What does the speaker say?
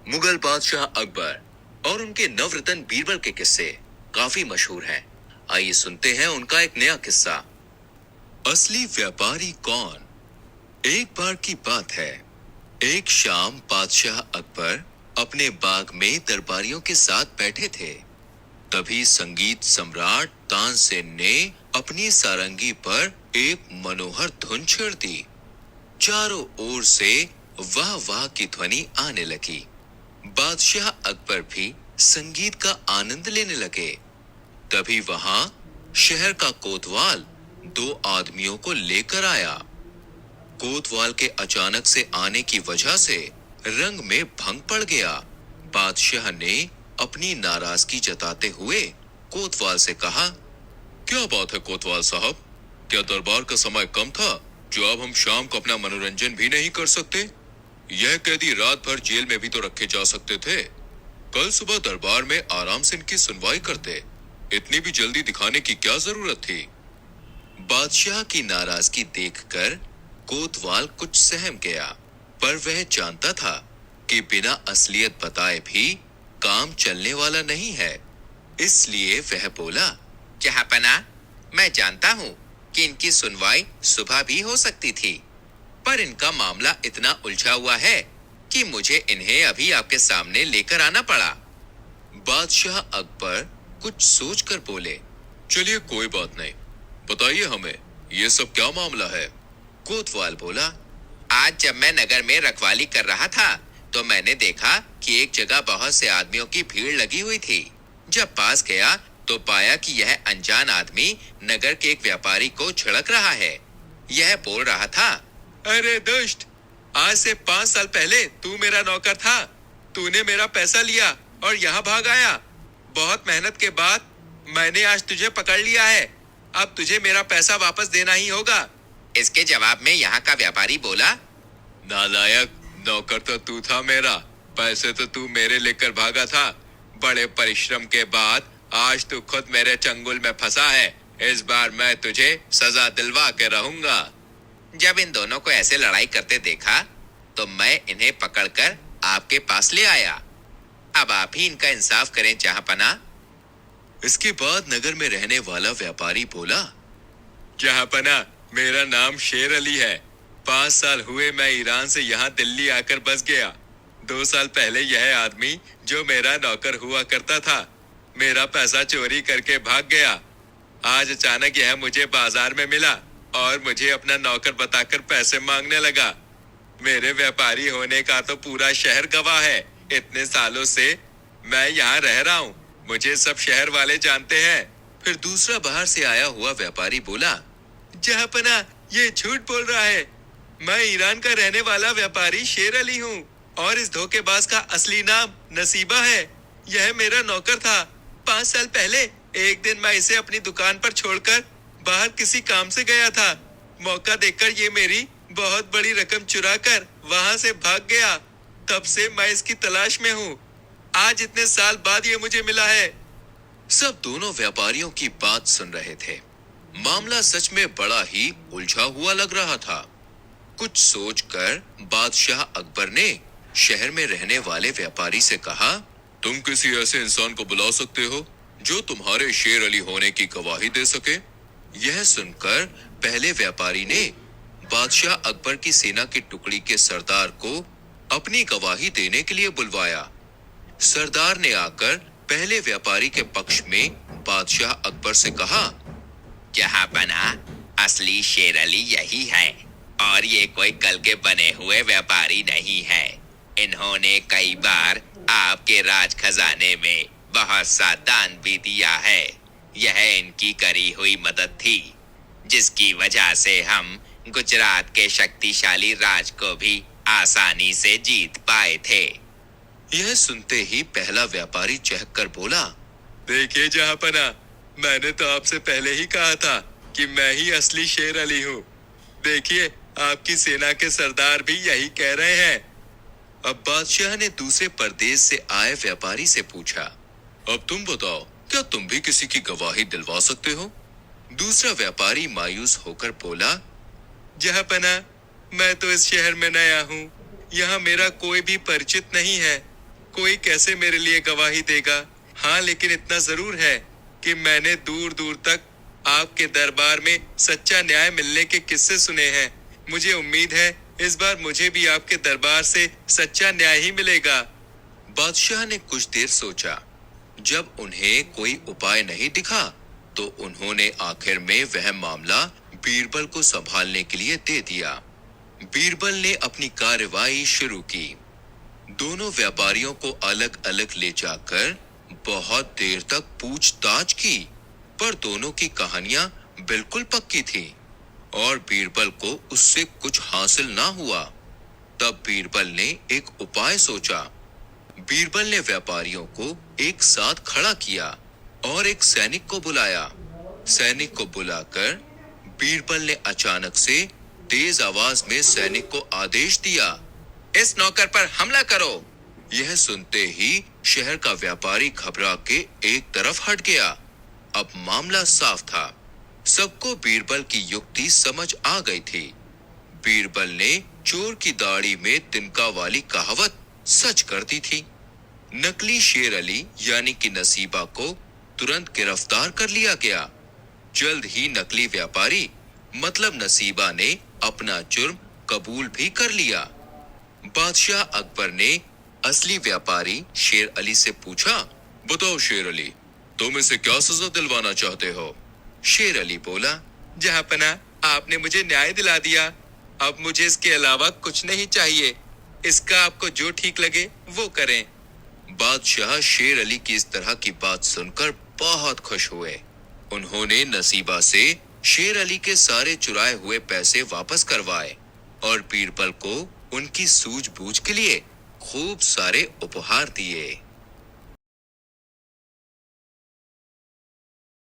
मुगल बादशाह अकबर और उनके नवरत्न बीरबल के किस्से काफी मशहूर हैं। आइए सुनते हैं उनका एक नया किस्सा। असली व्यापारी कौन। एक बार की बात है, एक शाम बादशाह अकबर अपने बाग में दरबारियों के साथ बैठे थे। तभी संगीत सम्राट तानसेन ने अपनी सारंगी पर एक मनोहर धुन छेड़ दी। चारों ओर से वाह वाह की ध्वनि आने लगी। बादशाह अकबर भी संगीत का आनंद लेने लगे। तभी वहां शहर का कोतवाल दो आदमियों को लेकर आया। कोतवाल के अचानक से आने की वजह से रंग में भंग पड़ गया। बादशाह ने अपनी नाराजगी जताते हुए कोतवाल से कहा, क्या बात है कोतवाल साहब, क्या दरबार का समय कम था जो अब हम शाम को अपना मनोरंजन भी नहीं कर सकते? यह कैदी रात भर जेल में भी तो रखे जा सकते थे। कल सुबह दरबार में आराम से इनकी सुनवाई करते। इतनी भी जल्दी दिखाने की क्या जरूरत थी? बादशाह की नाराजगी देखकर कोतवाल कुछ सहम गया, पर वह जानता था कि बिना असलियत बताए भी काम चलने वाला नहीं है। इसलिए वह बोला, जहांपना, मैं जानता हूँ कि इनकी सुनवाई सुबह भी हो सकती थी, पर इनका मामला इतना उलझा हुआ है कि मुझे इन्हें अभी आपके सामने लेकर आना पड़ा। बादशाह अकबर कुछ सोचकर बोले, चलिए कोई बात नहीं, बताइए हमें ये सब क्या मामला है? कोतवाल बोला, आज जब मैं नगर में रखवाली कर रहा था तो मैंने देखा कि एक जगह बहुत से आदमियों की भीड़ लगी हुई थी। जब पास गया तो पाया कि यह अनजान आदमी नगर के एक व्यापारी को झड़क रहा है। यह बोल रहा था, अरे दुष्ट, आज से 5 साल पहले तू मेरा नौकर था। तूने मेरा पैसा लिया और यहाँ भाग आया। बहुत मेहनत के बाद मैंने आज तुझे पकड़ लिया है। अब तुझे मेरा पैसा वापस देना ही होगा। इसके जवाब में यहाँ का व्यापारी बोला, नालायक, नौकर तो तू था मेरा, पैसे तो तू मेरे लेकर भागा था। बड़े परिश्रम के बाद आज तू खुद मेरे चंगुल में फंसा है। इस बार मैं तुझे सजा दिलवा के रहूंगा। जब इन दोनों को ऐसे लड़ाई करते देखा तो मैं इन्हें पकड़कर आपके पास ले आया। अब आप ही इनका इंसाफ करें जहांपना। इसके बाद नगर में रहने वाला व्यापारी बोला, जहांपना, मेरा नाम शेर अली है। 5 साल हुए मैं ईरान से यहाँ दिल्ली आकर बस गया। 2 साल पहले यह आदमी जो मेरा नौकर हुआ करता था, मेरा पैसा चोरी करके भाग गया। आज अचानक यह मुझे बाजार में मिला और मुझे अपना नौकर बताकर पैसे मांगने लगा। मेरे व्यापारी होने का तो पूरा शहर गवाह है। इतने सालों से मैं यहाँ रह रहा हूँ, मुझे सब शहर वाले जानते हैं। फिर दूसरा बाहर से आया हुआ व्यापारी बोला, जहांपना, ये झूठ बोल रहा है। मैं ईरान का रहने वाला व्यापारी शेर अली हूँ और इस धोखेबाज का असली नाम नसीबा है। यह मेरा नौकर था। 5 साल पहले एक दिन मैं इसे अपनी दुकान पर छोड़कर बाहर किसी काम से गया था। मौका देखकर ये मेरी बहुत बड़ी रकम चुराकर वहां से भाग गया। तब से मैं इसकी तलाश में हूँ। आज इतने साल बाद ये मुझे मिला है। सब दोनों व्यापारियों की बात सुन रहे थे। मामला सच में बड़ा ही उलझा हुआ लग रहा था। कुछ सोचकर बादशाह अकबर ने शहर में रहने वाले व्यापारी से कहा, तुम किसी ऐसे इंसान को बुला सकते हो जो तुम्हारे शेर अली होने की गवाही दे सके? यह सुनकर पहले व्यापारी ने बादशाह अकबर की सेना की टुकड़ी के सरदार को अपनी गवाही देने के लिए बुलवाया। सरदार ने आकर पहले व्यापारी के पक्ष में बादशाह अकबर से कहा, जहांपना, असली शेर अली यही है और ये कोई कल के बने हुए व्यापारी नहीं है। इन्होंने कई बार आपके राज खजाने में बहुत सा दान भी दिया है। यह इनकी करी हुई मदद थी जिसकी वजह से हम गुजरात के शक्तिशाली राज को भी आसानी से जीत पाए थे। यह सुनते ही पहला व्यापारी चहककर बोला, देखिए जहांपना, मैंने तो आपसे पहले ही कहा था कि मैं ही असली शेर अली हूँ। देखिए, आपकी सेना के सरदार भी यही कह रहे हैं। अब बादशाह ने दूसरे प्रदेश से आए व्यापारी से पूछा, अब तुम बताओ, क्या तुम भी किसी की गवाही दिलवा सकते हो? दूसरा व्यापारी मायूस होकर बोला, जहांपना, मैं तो इस शहर में नया हूँ। यहाँ मेरा कोई भी परिचित नहीं है। कोई कैसे मेरे लिए गवाही देगा। हाँ, लेकिन इतना जरूर है कि मैंने दूर दूर तक आपके दरबार में सच्चा न्याय मिलने के किस्से सुने हैं। मुझे उम्मीद है इस बार मुझे भी आपके दरबार से सच्चा न्याय ही मिलेगा। बादशाह ने कुछ देर सोचा। जब उन्हें कोई उपाय नहीं दिखा तो उन्होंने आखिर में वह मामला बीरबल को संभालने के लिए दे दिया। बीरबल ने अपनी कार्रवाई शुरू की। दोनों व्यापारियों को अलग अलग ले जाकर बहुत देर तक पूछताछ की, पर दोनों की कहानियां बिल्कुल पक्की थी और बीरबल को उससे कुछ हासिल ना हुआ। तब बीरबल ने एक उपाय सोचा। बीरबल ने व्यापारियों को एक साथ खड़ा किया और एक सैनिक को बुलाया। सैनिक को बुलाकर बीरबल ने अचानक से तेज आवाज में सैनिक को आदेश दिया, इस नौकर पर हमला करो। यह सुनते ही शहर का व्यापारी घबरा के एक तरफ हट गया। अब मामला साफ था। सबको बीरबल की युक्ति समझ आ गई थी। बीरबल ने चोर की दाढ़ी में तिनका वाली कहावत सच कर दी थी। नकली शेर अली यानी कि नसीबा को तुरंत गिरफ्तार कर लिया गया। जल्द ही नकली व्यापारी मतलब नसीबा ने अपना जुर्म कबूल भी कर लिया। बादशाह अकबर ने असली व्यापारी शेर अली से पूछा, बताओ शेर अली, तुम इसे क्या सजा दिलवाना चाहते हो? शेर अली बोला, जहांपना आपने मुझे न्याय दिला दिया, अब मुझे इसके अलावा कुछ नहीं चाहिए। इसका आपको जो ठीक लगे वो करें। बादशाह शेर अली की इस तरह की बात सुनकर बहुत खुश हुए। उन्होंने नसीबा से शेर अली के सारे चुराए हुए पैसे वापस करवाए और बीरबल को उनकी सूझबूझ के लिए खूब सारे उपहार दिए।